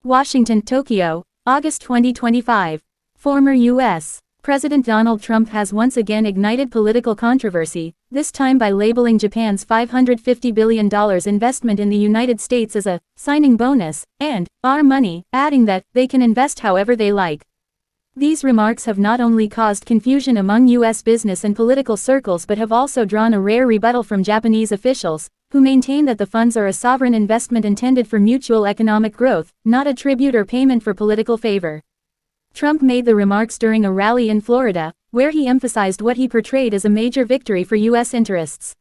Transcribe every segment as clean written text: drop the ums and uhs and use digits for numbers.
Washington, Tokyo, August 2025. Former U.S. President Donald Trump has once again ignited political controversy, this time by labeling Japan's $550 billion investment in the United States as a signing bonus and our money, adding that they can invest however they like. These remarks have not only caused confusion among U.S. business and political circles but have also drawn a rare rebuttal from Japanese officials, who maintain that the funds are a sovereign investment intended for mutual economic growth, not a tribute or payment for political favor. Trump made the remarks during a rally in Florida, where he emphasized what he portrayed as a major victory for U.S. interests.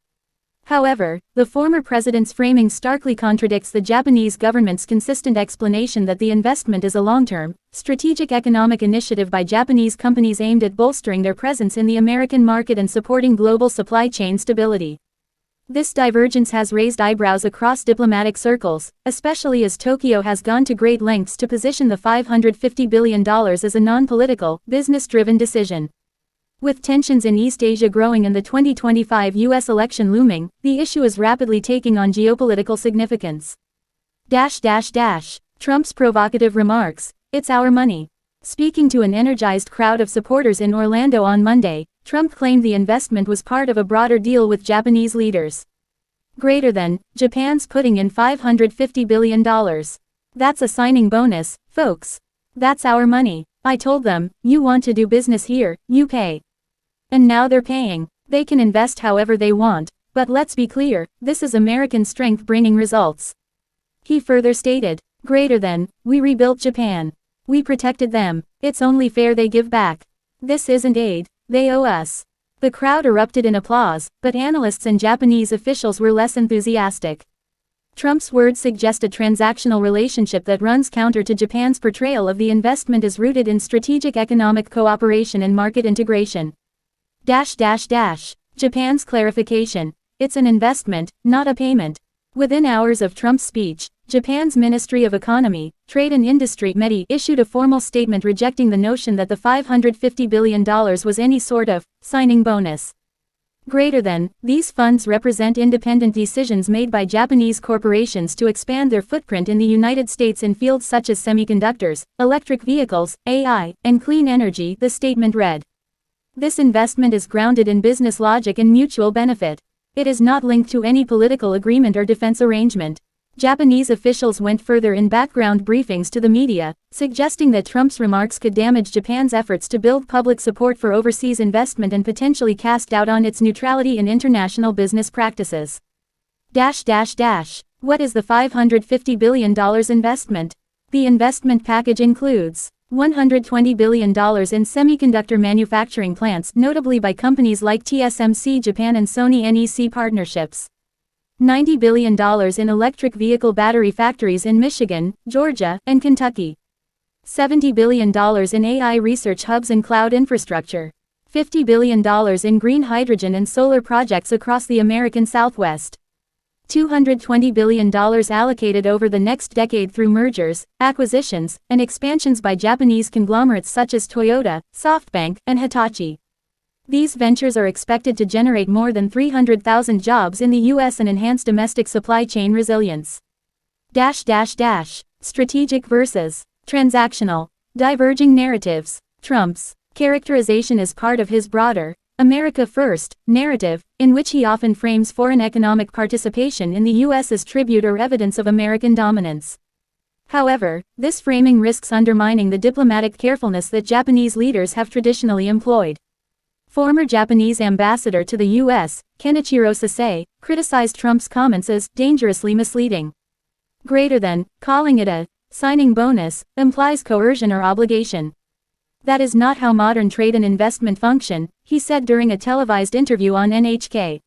However, the former president's framing starkly contradicts the Japanese government's consistent explanation that the investment is a long-term, strategic economic initiative by Japanese companies aimed at bolstering their presence in the American market and supporting global supply chain stability. This divergence has raised eyebrows across diplomatic circles, especially as Tokyo has gone to great lengths to position the $550 billion as a non-political, business-driven decision. With tensions in East Asia growing and the 2025 U.S. election looming, the issue is rapidly taking on geopolitical significance. Trump's provocative remarks, "It's our money." Speaking to an energized crowd of supporters in Orlando on Monday, Trump claimed the investment was part of a broader deal with Japanese leaders. Japan's putting in $550 billion. That's a signing bonus, folks. That's our money. I told them, you want to do business here, you pay. And now they're paying. They can invest however they want, but let's be clear, this is American strength bringing results. He further stated, we rebuilt Japan. We protected them. It's only fair they give back. This isn't aid, they owe us. The crowd erupted in applause, but analysts and Japanese officials were less enthusiastic. Trump's words suggest a transactional relationship that runs counter to Japan's portrayal of the investment as rooted in strategic economic cooperation and market integration. Japan's clarification. It's an investment, not a payment. Within hours of Trump's speech, Japan's Ministry of Economy, Trade and Industry (METI) issued a formal statement rejecting the notion that the $550 billion was any sort of signing bonus. These funds represent independent decisions made by Japanese corporations to expand their footprint in the United States in fields such as semiconductors, electric vehicles, AI, and clean energy, the statement read. This investment is grounded in business logic and mutual benefit. It is not linked to any political agreement or defense arrangement. Japanese officials went further in background briefings to the media, suggesting that Trump's remarks could damage Japan's efforts to build public support for overseas investment and potentially cast doubt on its neutrality in international business practices. What is the $550 billion investment? The investment package includes $120 billion in semiconductor manufacturing plants, notably by companies like TSMC Japan and Sony NEC partnerships. $90 billion in electric vehicle battery factories in Michigan, Georgia, and Kentucky. $70 billion in AI research hubs and cloud infrastructure. $50 billion in green hydrogen and solar projects across the American Southwest. $220 billion allocated over the next decade through mergers, acquisitions, and expansions by Japanese conglomerates such as Toyota, SoftBank, and Hitachi. These ventures are expected to generate more than 300,000 jobs in the U.S. and enhance domestic supply chain resilience. Strategic versus transactional. Diverging narratives. Trump's characterization is part of his broader America First narrative, in which he often frames foreign economic participation in the U.S. as tribute or evidence of American dominance. However, this framing risks undermining the diplomatic carefulness that Japanese leaders have traditionally employed. Former Japanese ambassador to the U.S., Kenichiro Sasei, criticized Trump's comments as dangerously misleading. Calling it a signing bonus implies coercion or obligation. That is not how modern trade and investment function, he said during a televised interview on NHK.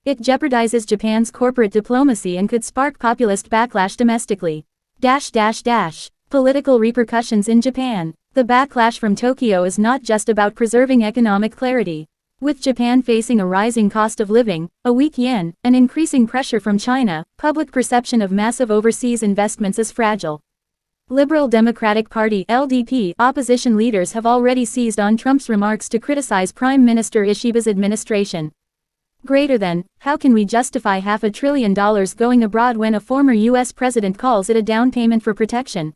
It jeopardizes Japan's corporate diplomacy and could spark populist backlash domestically. Political repercussions in Japan. The backlash from Tokyo is not just about preserving economic clarity. With Japan facing a rising cost of living, a weak yen, and increasing pressure from China, public perception of massive overseas investments is fragile. Liberal Democratic Party (LDP) opposition leaders have already seized on Trump's remarks to criticize Prime Minister Ishiba's administration. How can we justify $500 billion going abroad when a former U.S. president calls it a down payment for protection?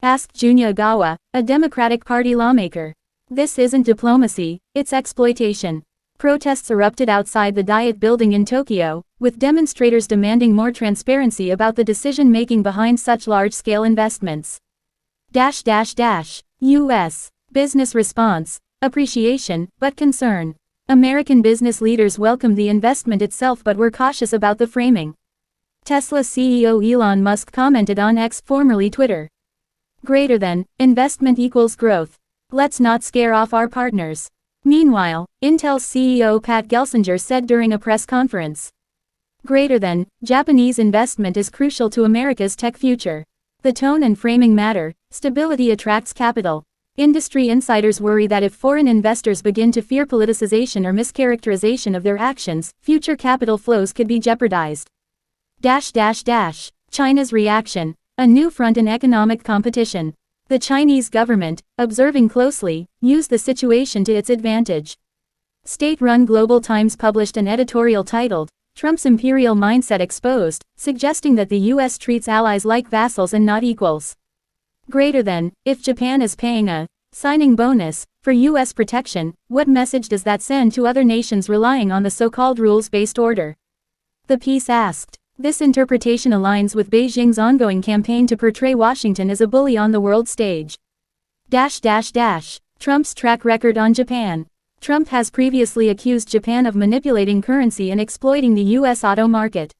asked Junya Ogawa, a Democratic Party lawmaker. This isn't diplomacy, it's exploitation. Protests erupted outside the Diet building in Tokyo, with demonstrators demanding more transparency about the decision-making behind such large-scale investments. U.S. business response, appreciation, but concern. American business leaders welcomed the investment itself but were cautious about the framing. Tesla CEO Elon Musk commented on X, formerly Twitter. Greater than, investment equals growth. Let's not scare off our partners. Meanwhile, Intel's CEO Pat Gelsinger said during a press conference. Greater than, Japanese investment is crucial to America's tech future. The tone and framing matter, stability attracts capital. Industry insiders worry that if foreign investors begin to fear politicization or mischaracterization of their actions, future capital flows could be jeopardized. China's reaction, a new front in economic competition. The Chinese government, observing closely, used the situation to its advantage. State-run Global Times published an editorial titled, Trump's Imperial Mindset Exposed, suggesting that the U.S. treats allies like vassals and not equals. Greater than, if Japan is paying a signing bonus for U.S. protection, what message does that send to other nations relying on the so-called rules-based order? The piece asked. This interpretation aligns with Beijing's ongoing campaign to portray Washington as a bully on the world stage. Trump's track record on Japan. Trump has previously accused Japan of manipulating currency and exploiting the U.S. auto market.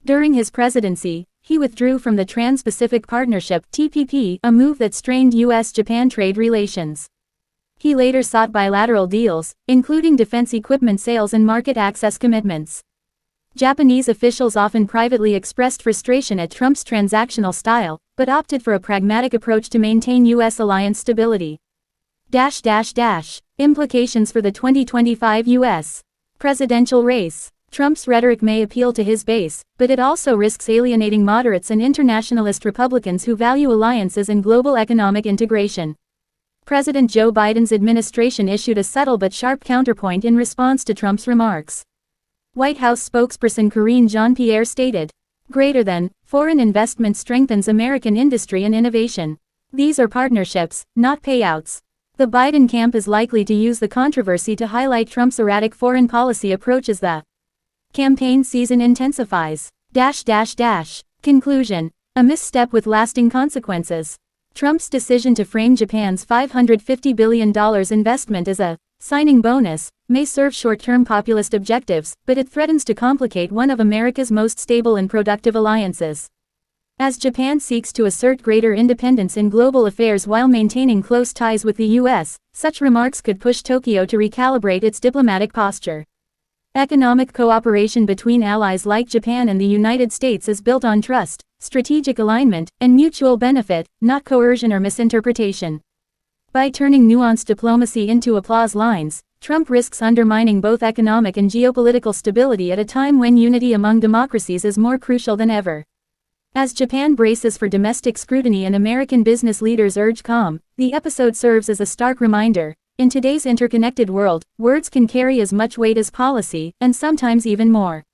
During his presidency, he withdrew from the Trans-Pacific Partnership (TPP), a move that strained U.S.-Japan trade relations. He later sought bilateral deals, including defense equipment sales and market access commitments. Japanese officials often privately expressed frustration at Trump's transactional style, but opted for a pragmatic approach to maintain U.S. alliance stability. Implications for the 2025 U.S. presidential race. Trump's rhetoric may appeal to his base, but it also risks alienating moderates and internationalist Republicans who value alliances and global economic integration. President Joe Biden's administration issued a subtle but sharp counterpoint in response to Trump's remarks. White House spokesperson Karine Jean-Pierre stated, greater than, foreign investment strengthens American industry and innovation. These are partnerships, not payouts. The Biden camp is likely to use the controversy to highlight Trump's erratic foreign policy approach as the campaign season intensifies. Conclusion. A misstep with lasting consequences. Trump's decision to frame Japan's $550 billion investment as a signing bonus may serve short-term populist objectives, but it threatens to complicate one of America's most stable and productive alliances. As Japan seeks to assert greater independence in global affairs while maintaining close ties with the U.S., such remarks could push Tokyo to recalibrate its diplomatic posture. Economic cooperation between allies like Japan and the United States is built on trust, strategic alignment, and mutual benefit, not coercion or misinterpretation. By turning nuanced diplomacy into applause lines, Trump risks undermining both economic and geopolitical stability at a time when unity among democracies is more crucial than ever. As Japan braces for domestic scrutiny and American business leaders urge calm, the episode serves as a stark reminder. In today's interconnected world, words can carry as much weight as policy, and sometimes even more.